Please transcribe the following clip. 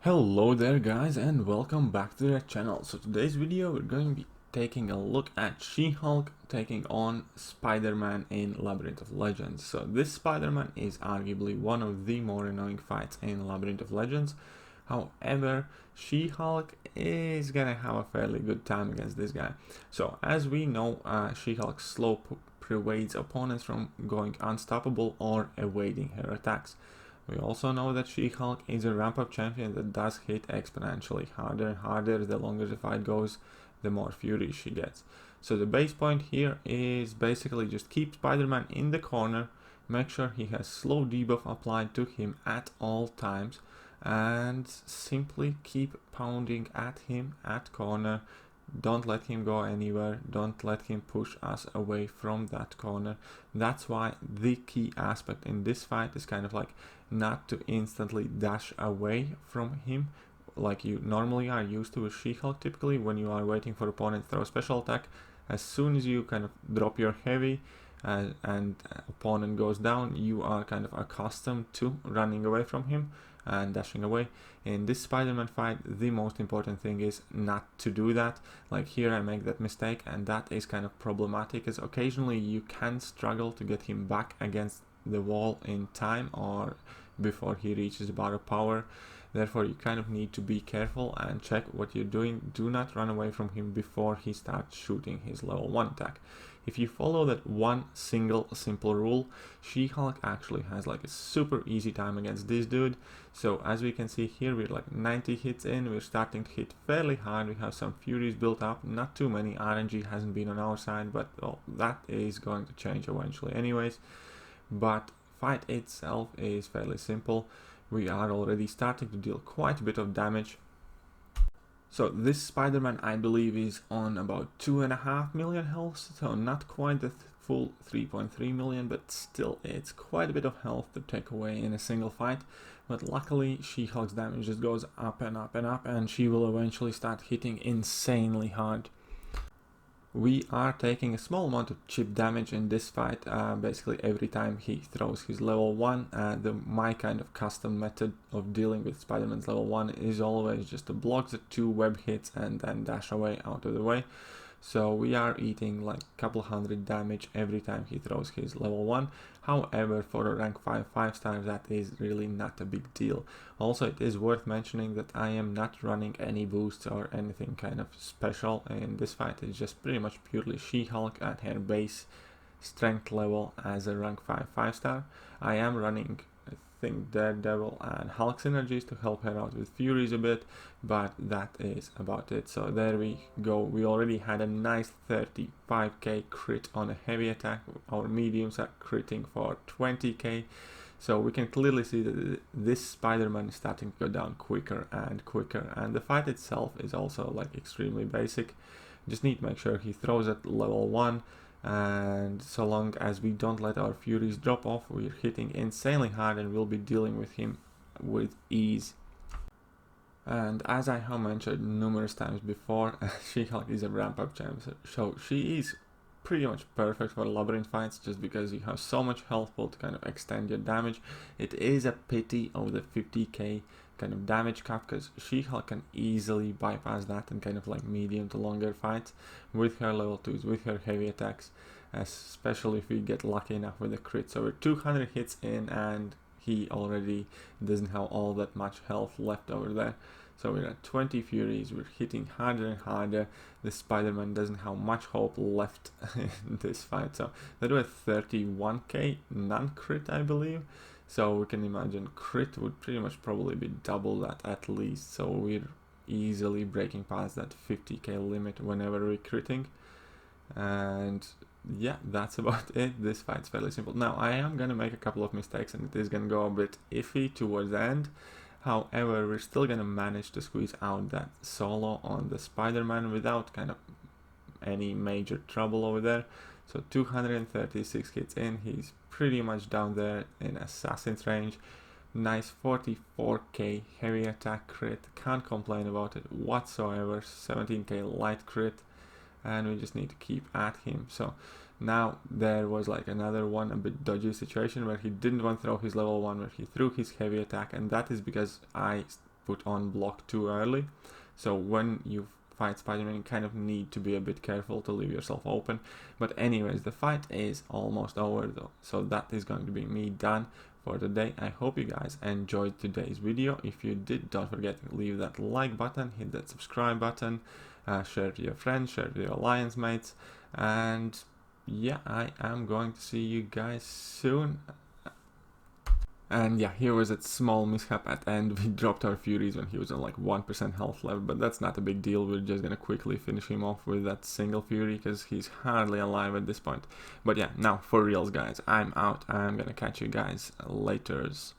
Hello there guys and welcome back to the channel. So today's video we're going to be taking a look at She-Hulk taking on Spider-Man in Labyrinth of Legends. So this Spider-Man is arguably one of the more annoying fights in Labyrinth of Legends. However, She-Hulk is gonna have a fairly good time against this guy. So as we know, She-Hulk's slow prevents opponents from going unstoppable or evading her attacks. We also know that She-Hulk is a ramp-up champion that does hit exponentially harder and harder the longer the fight goes, the more fury she gets. So the base point here is basically just keep Spider-Man in the corner, make sure he has slow debuff applied to him at all times, and simply keep pounding at him at corner. Don't let him go anywhere, don't let him push us away from that corner. That's why the key aspect in this fight is kind of like not to instantly dash away from him like you normally are used to with She-Hulk. Typically when you are waiting for opponent to throw a special attack, as soon as you kind of drop your heavy and opponent goes down, you are kind of accustomed to running away from him and dashing away. In this Spider-Man fight, the most important thing is not to do that. Like here I make that mistake, and that is kind of problematic, as occasionally you can struggle to get him back against the wall in time or before he reaches the bar of power. Therefore you kind of need to be careful and check what you're doing. Do not run away from him before he starts shooting his level 1 attack. If you follow that one single simple rule, She-Hulk actually has like a super easy time against this dude. So as we can see here, we're like 90 hits in, we're starting to hit fairly hard, we have some furies built up, not too many, RNG hasn't been on our side, but well, that is going to change eventually anyways. But fight itself is fairly simple. We are already starting to deal quite a bit of damage. So this Spider-Man, I believe, is on about 2.5 million health, so not quite the full 3.3 million, but still it's quite a bit of health to take away in a single fight. But luckily She-Hulk's damage just goes up and up and up, and she will eventually start hitting insanely hard. We are taking a small amount of chip damage in this fight, basically every time he throws his level 1. My kind of custom method of dealing with Spider-Man's level 1 is always just to block the 2 web hits and then dash away out of the way. So we are eating like a couple hundred damage every time he throws his level 1. However, for a rank 5 5-star, that is really not a big deal. Also, it is worth mentioning that I am not running any boosts or anything kind of special in this fight. It's just pretty much purely She-Hulk at her base strength level as a rank 5 5-star. I am running, I think, Daredevil and Hulk synergies to help her out with Furies a bit, but that is about it. So there we go. We already had a nice 35k crit on a heavy attack. Our mediums are critting for 20k. So we can clearly see that this Spider-Man is starting to go down quicker and quicker, and the fight itself is also like extremely basic. Just need to make sure he throws at level 1, and so long as we don't let our furies drop off, we're hitting insanely hard and we'll be dealing with him with ease. And as I have mentioned numerous times before, She-Hulk is a ramp-up champ, so she is pretty much perfect for Labyrinth fights, just because you have so much health pool to kind of extend your damage. It is a pity of the 50k kind of damage cap, because She-Hulk can easily bypass that and kind of like medium to longer fights with her level 2s, with her heavy attacks, especially if we get lucky enough with a crit. So we're 200 hits in and he already doesn't have all that much health left over there. So we're at 20 furies, we're hitting harder and harder. The Spider-Man doesn't have much hope left in this fight. So they do a 31k non-crit, I believe. So we can imagine crit would pretty much probably be double that at least. So we're easily breaking past that 50k limit whenever we're critting. And yeah, that's about it. This fight's fairly simple. Now I am gonna make a couple of mistakes and it is gonna go a bit iffy towards the end. However, we're still gonna manage to squeeze out that solo on the Spider-Man without kind of any major trouble over there. So 236 hits in, he's pretty much down there in assassin's range. Nice 44k heavy attack crit, can't complain about it whatsoever. 17k light crit, and we just need to keep at him. So now there was like another one, a bit dodgy situation where he didn't want to throw his level 1, where he threw his heavy attack, and that is because I put on block too early. So when you fight Spiderman, you kind of need to be a bit careful to leave yourself open. But anyways, the fight is almost over though, so that is going to be me done for today. I hope you guys enjoyed today's video. If you did, don't forget to leave that like button, hit that subscribe button, share it to your friends, share it to your alliance mates, and yeah, I am going to see you guys soon. And yeah, here was that small mishap at the end. We dropped our Furies when he was on like 1% health left, but that's not a big deal. We're just gonna quickly finish him off with that single Fury because he's hardly alive at this point. But yeah, now for reals guys, I'm out. I'm gonna catch you guys laters.